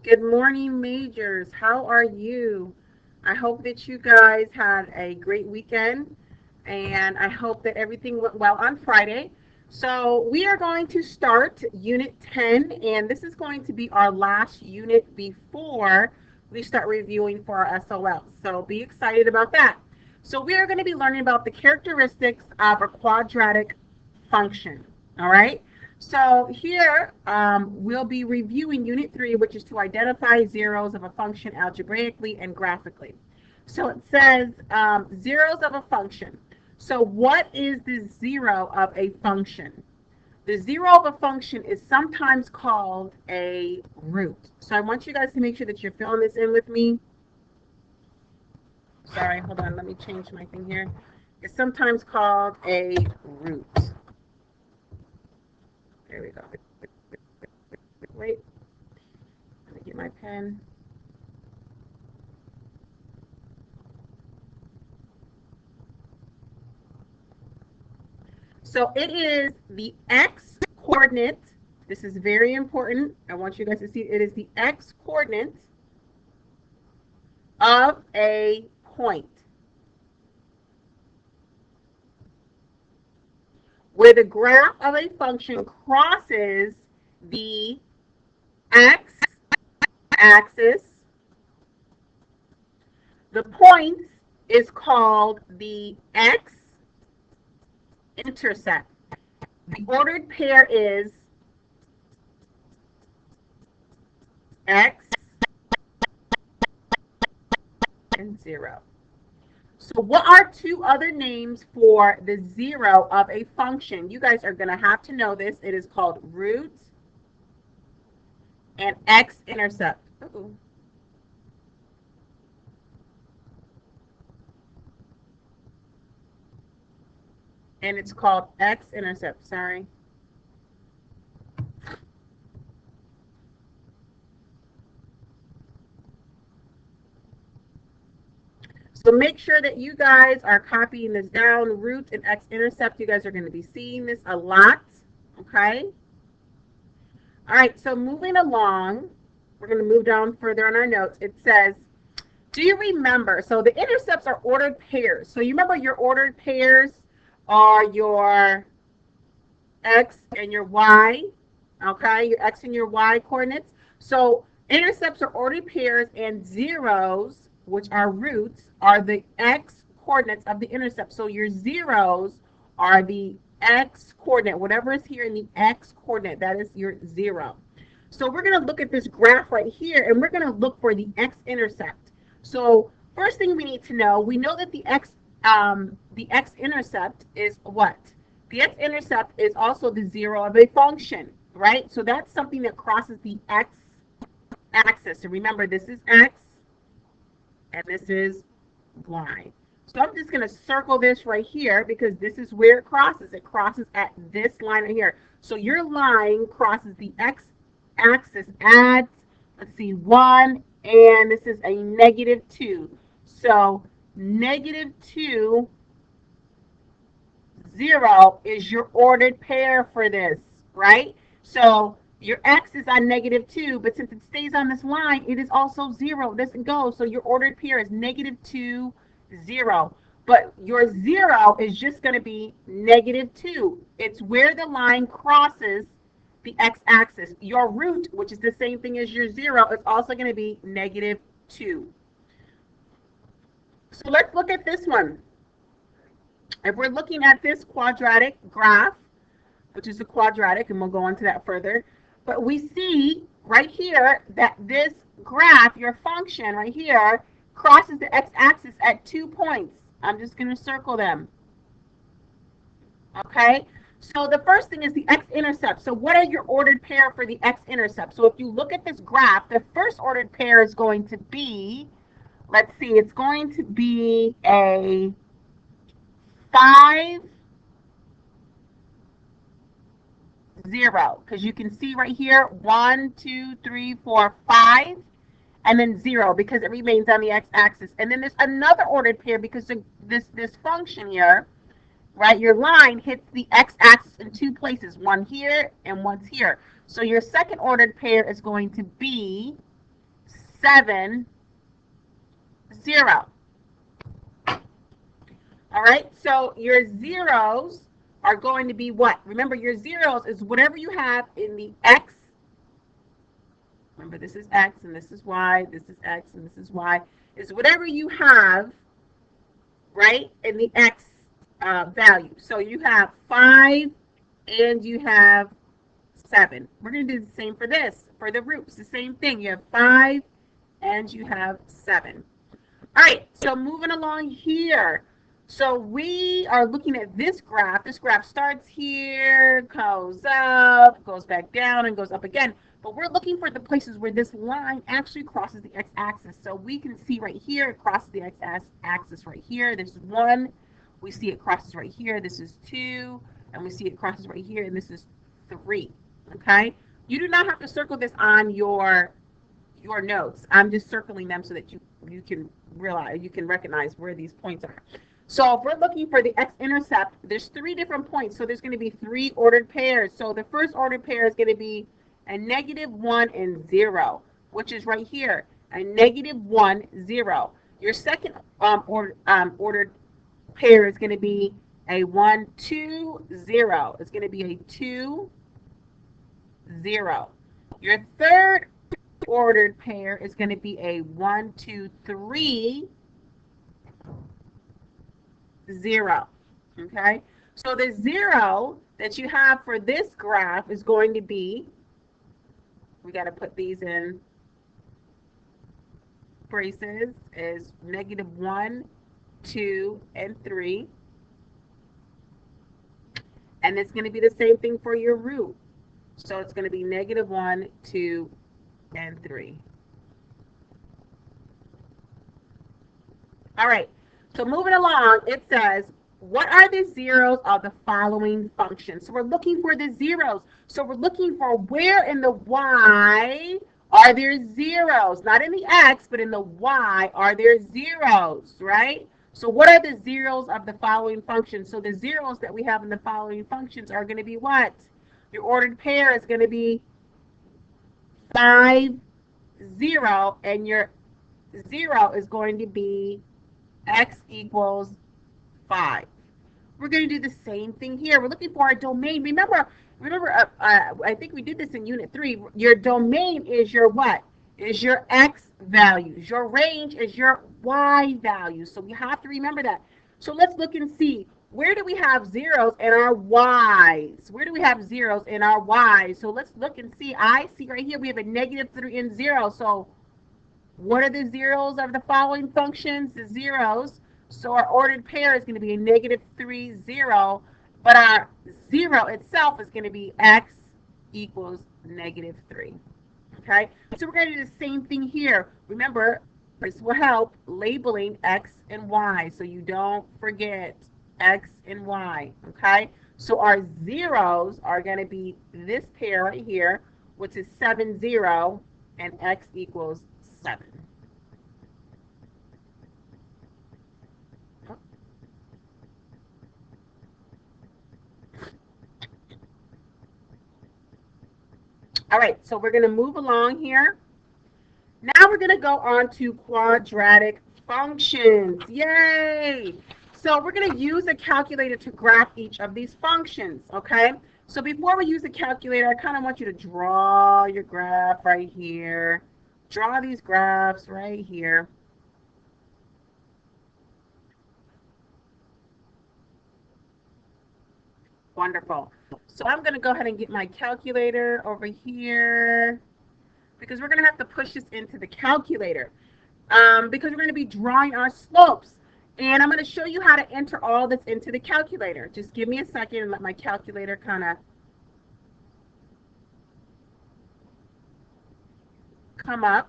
Good morning, majors. How are you? I hope that you guys had a great weekend and I hope that everything went well on Friday. So, we are going to start Unit 10, and this is going to be our last unit before we start reviewing for our SOL. So, be excited about that. So, we are going to be learning about the characteristics of a quadratic function. All right. So here we'll be reviewing Unit 3, which is to identify zeros of a function algebraically and graphically. So it says zeros of a function. So what is the zero of a function? The zero of a function is sometimes called a root. So I want you guys to make sure that you're filling this in with me. Sorry, hold on. Let me change my thing here. It's sometimes called a root. There we go. Wait, let me get my pen. So it is the x coordinate. This is very important. I want you guys to see it is the x coordinate of a point where the graph of a function crosses the x axis. The point is called the x intercept. The ordered pair is x and 0. So what are two other names for the zero of a function? You guys are going to have to know this. It is called root and x-intercept. And it's called x-intercept. Sorry. So make sure that you guys are copying this down. Root and x-intercept. You guys are going to be seeing this a lot. Okay. All right. So moving along, we're going to move down further on our notes. It says, do you remember? So the intercepts are ordered pairs. So you remember your ordered pairs are your x and your y. Okay. Your x and your y coordinates. So intercepts are ordered pairs, and zeros, which are roots, are the x coordinates of the intercept. So your zeros are the x coordinate. Whatever is here in the x coordinate, that is your zero. So we're going to look at this graph right here, and we're going to look for the x-intercept. So first thing we need to know, we know that the x-intercept is what? The x-intercept is also the zero of a function, right? So that's something that crosses the x-axis. So remember, this is x, and this is y. So I'm just going to circle this right here because this is where it crosses. It crosses at this line right here. So your line crosses the x-axis at, let's see, 1, and this is a -2. So -2, 0 is your ordered pair for this, right? So your x is on -2, but since it stays on this line, it is also 0. It doesn't go. So your ordered pair is -2, 0. But your 0 is just going to be -2. It's where the line crosses the x-axis. Your root, which is the same thing as your 0, is also going to be -2. So let's look at this one. If we're looking at this quadratic graph, which is a quadratic, and we'll go into that further, but we see right here that this graph, your function right here, crosses the x-axis at 2 points. I'm just going to circle them. Okay? So the first thing is the x-intercept. So what are your ordered pair for the x-intercept? So if you look at this graph, the first ordered pair is going to be, let's see, it's going to be a 5, 0, because you can see right here 1, 2, 3, 4, 5, and then 0 because it remains on the x-axis. And then there's another ordered pair because this function here, right, your line hits the x-axis in 2 places, one here and one's here. So your second ordered pair is going to be 7, 0. All right, so your zeros are going to be what? Remember, your zeros is whatever you have in the x. Remember, this is x and this is y. This is x and this is y. Is whatever you have, right, in the x value. So you have 5 and you have 7. We're going to do the same for this. For the roots, the same thing. You have 5 and you have 7. All right, so moving along here. So we are looking at this graph. This graph starts here, goes up, goes back down, and goes up again. But we're looking for the places where this line actually crosses the x-axis. So we can see right here, it crosses the x-axis right here. This is 1. We see it crosses right here. This is 2. And we see it crosses right here. And this is 3. Okay? You do not have to circle this on your notes. I'm just circling them so that you can realize, you can recognize where these points are. So if we're looking for the x-intercept, there's 3 different points. So there's going to be 3 ordered pairs. So the first ordered pair is going to be a -1 and 0, which is right here, a -1, 0. Your second ordered pair is going to be a 1, 2, 0. It's going to be a 2, 0. Your third ordered pair is going to be a 1, 2, 3, 0. Okay, so the 0 that you have for this graph is going to be, we got to put these in braces, is -1, 2, and 3. And it's going to be the same thing for your root. So it's going to be -1, 2, and 3. All right, so moving along, it says, what are the zeros of the following functions? So we're looking for the zeros. So we're looking for where in the y are there zeros? Not in the x, but in the y are there zeros, right? So what are the zeros of the following functions? So the zeros that we have in the following functions are going to be what? Your ordered pair is going to be 5, 0, and your 0 is going to be x equals 5. We're going to do the same thing here. We're looking for our domain. Remember, I think we did this in Unit 3. Your domain is your what? Is your x values. Your range is your y values. So we have to remember that. So let's look and see. Where do we have zeros in our y's? Where do we have zeros in our y's? So let's look and see. I see right here we have a -3 and 0. So what are the zeros of the following functions? The zeros. So our ordered pair is going to be a -3, 0, but our 0 itself is going to be x equals -3. Okay, so we're going to do the same thing here. Remember, this will help labeling x and y so you don't forget x and y. Okay, so our zeros are going to be this pair right here, which is 7, 0, and x equals 7. All right, so we're going to move along here. Now we're going to go on to quadratic functions. Yay! So we're going to use a calculator to graph each of these functions, okay? So before we use the calculator, I kind of want you to draw your graph right here. Draw these graphs right here. Wonderful. So I'm going to go ahead and get my calculator over here because we're going to have to push this into the calculator because we're going to be drawing our slopes. And I'm going to show you how to enter all this into the calculator. Just give me a second and let my calculator kind of come up.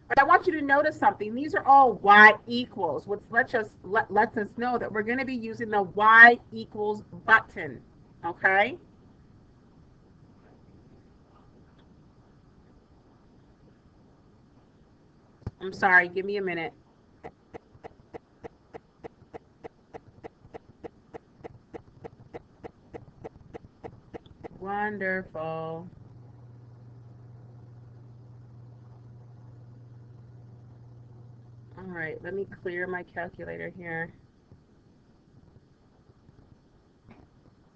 But I want you to notice something. These are all y equals, which lets us know that we're going to be using the y equals button. Okay? I'm sorry. Give me a minute. Wonderful. All right, let me clear my calculator here.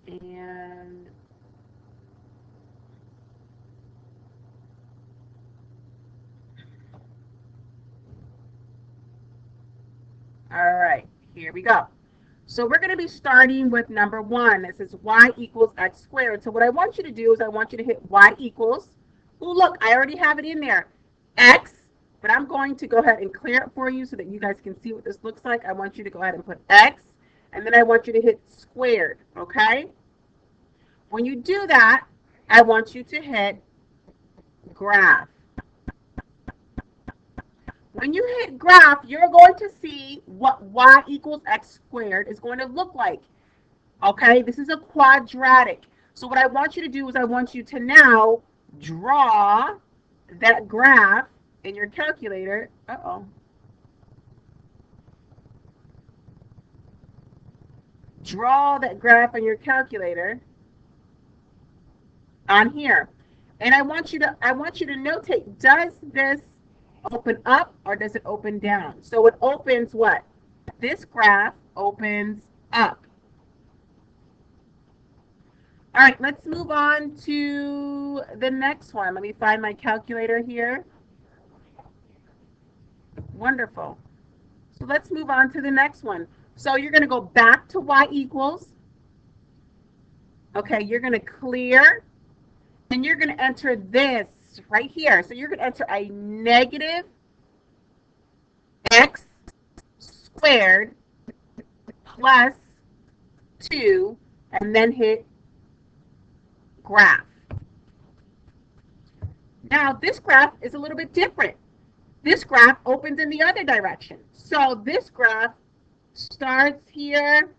And all right, here we go. So we're going to be starting with number 1. It says y equals x squared. So what I want you to do is I want you to hit y equals. Oh, look, I already have it in there. X, but I'm going to go ahead and clear it for you so that you guys can see what this looks like. I want you to go ahead and put x, and then I want you to hit squared, okay? When you do that, I want you to hit graph. When you hit graph, you're going to see what y equals x squared is going to look like. Okay, this is a quadratic. So what I want you to do is I want you to now draw that graph in your calculator. Draw that graph in your calculator on here. And I want you to notate, does this open up or does it open down? So it opens what? This graph opens up. All right, let's move on to the next one. Let me find my calculator here. Wonderful. So let's move on to the next one. So you're going to go back to y equals. Okay, you're going to clear, and you're going to enter this right here. So you're going to enter a negative x squared plus 2, and then hit graph. Now, this graph is a little bit different. This graph opens in the other direction. So this graph starts here.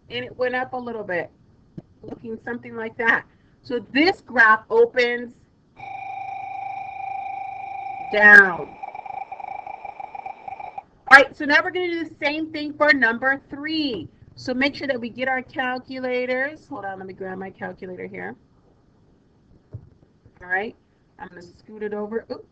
And it went up a little bit, looking something like that. So this graph opens down. All right, so now we're going to do the same thing for number 3. So make sure that we get our calculators. Hold on, let me grab my calculator here. All right, I'm going to scoot it over. Oops.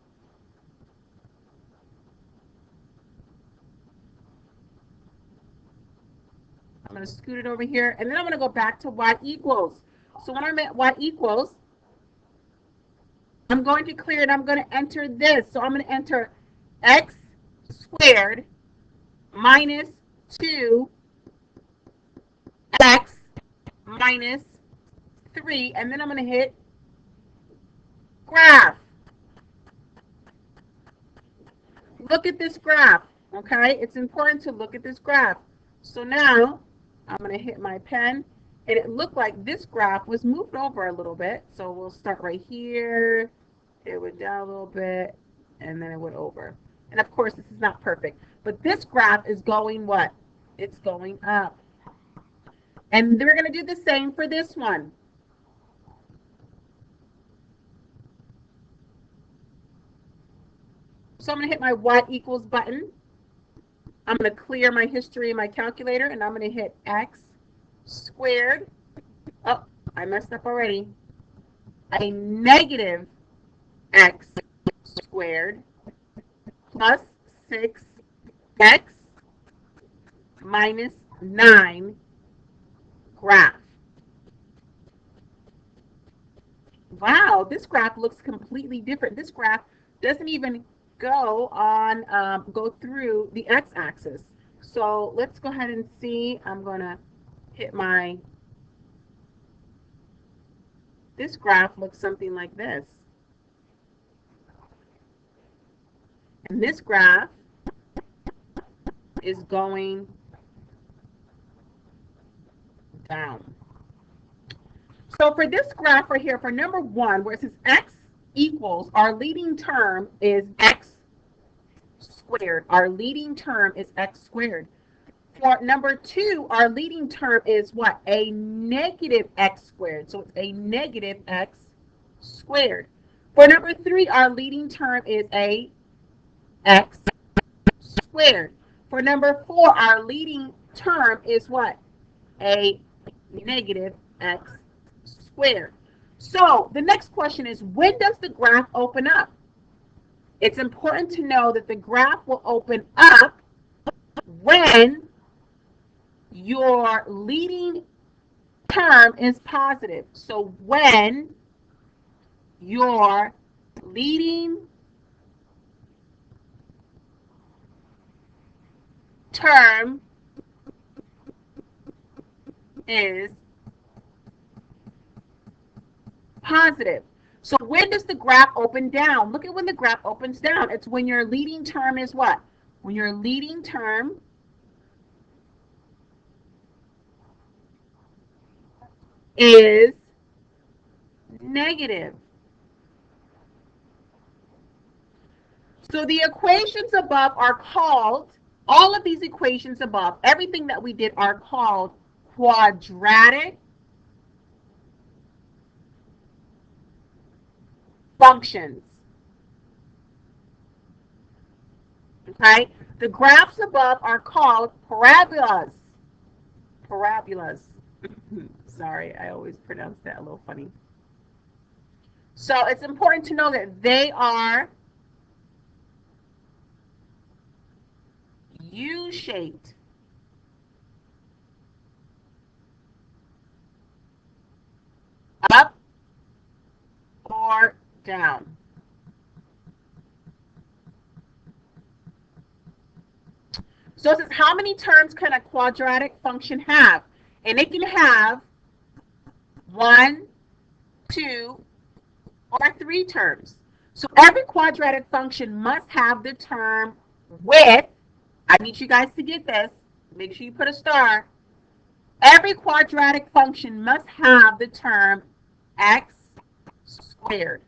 I'm going to scoot it over here, and then I'm going to go back to y equals. So when I'm at y equals, I'm going to clear it. I'm going to enter this. So I'm going to enter x squared minus 2x minus 3, and then I'm going to hit graph. Look at this graph, okay? It's important to look at this graph. So now I'm going to hit my pen, and it looked like this graph was moved over a little bit. So we'll start right here. It went down a little bit, and then it went over. And of course, this is not perfect, but this graph is going what? It's going up. And we're going to do the same for this one. So I'm going to hit my y equals button. I'm going to clear my history in my calculator, and I'm going to hit x squared. Oh, I messed up already. A negative x squared plus 6x minus 9 graph. Wow, this graph looks completely different. This graph doesn't even go through the x-axis. So let's go ahead and see. I'm going to hit this graph looks something like this. And this graph is going down. So for this graph right here, for number 1, where it says x equals, our leading term is x squared. Our leading term is x squared. For number 2, our leading term is what? A negative x squared. So it's a negative x squared. For number 3, our leading term is a x squared. For number 4, our leading term is what? A negative x squared. So the next question is, when does the graph open up? It's important to know that the graph will open up when your leading term is positive. So when your leading term is positive. So when does the graph open down? Look at when the graph opens down. It's when your leading term is what? When your leading term is negative. So the equations above are called, all of these equations above, everything that we did are called quadratic functions. Okay? The graphs above are called parabolas. Parabolas. Sorry, I always pronounce that a little funny. So it's important to know that they are U-shaped. Up or down. So it says, how many terms can a quadratic function have? And it can have 1, 2, or 3 terms. So every quadratic function must have the term with, I need you guys to get this, make sure you put a star. Every quadratic function must have the term x squared.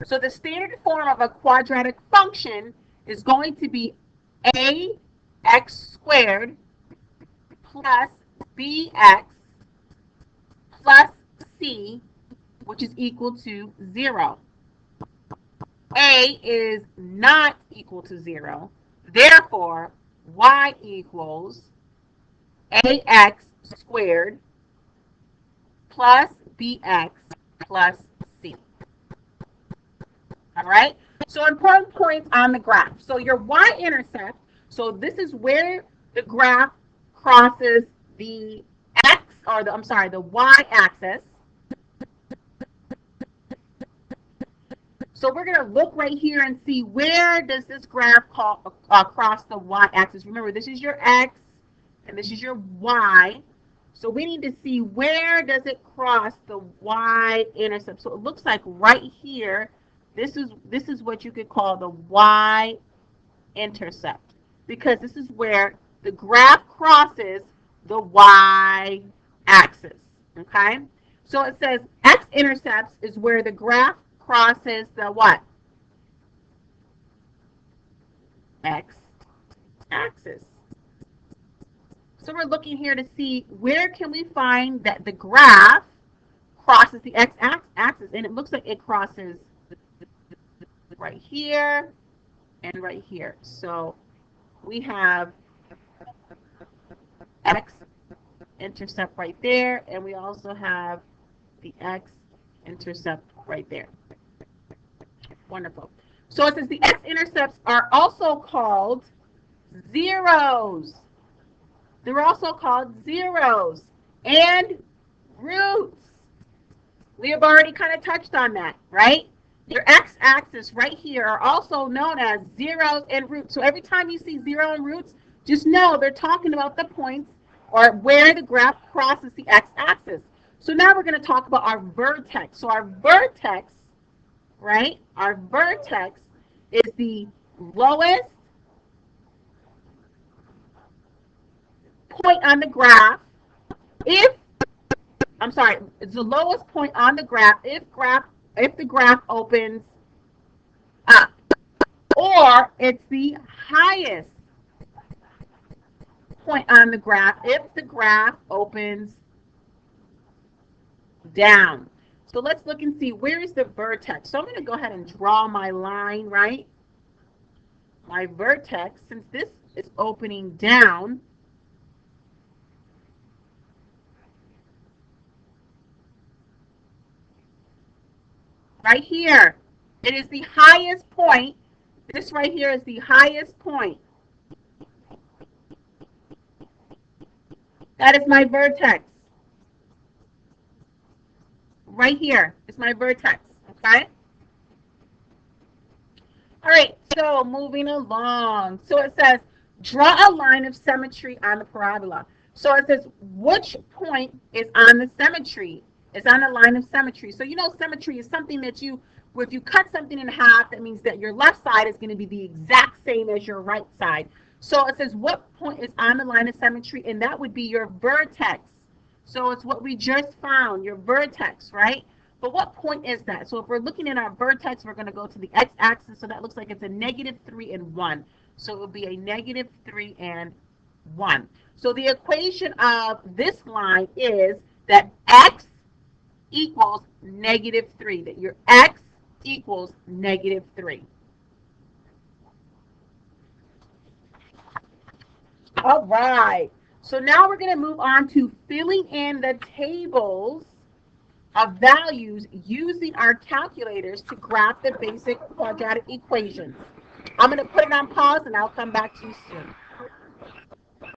So the standard form of a quadratic function is going to be ax squared plus bx plus c, which is equal to 0. A is not equal to 0. Therefore, y equals ax squared plus bx plus c. All right? So important points on the graph. So your y-intercept, so this is where the graph crosses the x, or the, I'm sorry, the y-axis. So we're going to look right here and see, where does this graph cross the y-axis? Remember, this is your x and this is your y. So we need to see, where does it cross the y-intercept? So it looks like right here, this is what you could call the y-intercept, because this is where the graph crosses the y-axis. Okay? So it says x-intercepts is where the graph crosses the what? X-axis. So we're looking here to see, where can we find that the graph crosses the x-axis, and it looks like it crosses right here and right here. So we have x-intercept right there, and we also have the x-intercept right there. Wonderful. So it says the x-intercepts are also called zeros. They're also called zeros and roots. We have already kind of touched on that, right? Your x-axis right here are also known as zeros and roots. So every time you see zero and roots, just know they're talking about the points or where the graph crosses the x-axis. So now we're going to talk about our vertex. So our vertex, right? Our vertex is the lowest point on the graph if, I'm sorry, it's the lowest point on the graph if the graph opens up, or it's the highest point on the graph if the graph opens down. So let's look and see, where is the vertex? So I'm going to go ahead and draw my line, right? My vertex, since this is opening down, right here. It is the highest point. This right here is the highest point. That is my vertex. Right here is my vertex, okay? All right, so moving along. So it says, draw a line of symmetry on the parabola. So it says, which point is on the symmetry? It's on the line of symmetry. So you know symmetry is something that if you cut something in half, that means that your left side is going to be the exact same as your right side. So it says, what point is on the line of symmetry? And that would be your vertex. So it's what we just found, your vertex, right? But what point is that? So if we're looking at our vertex, we're going to go to the x-axis. So that looks like it's a negative 3 and 1. So it will be a negative 3 and 1. So the equation of this line is that x equals negative 3. That your x equals negative 3. All right. So now we're going to move on to filling in the tables of values using our calculators to graph the basic quadratic equations. I'm going to put it on pause and I'll come back to you soon.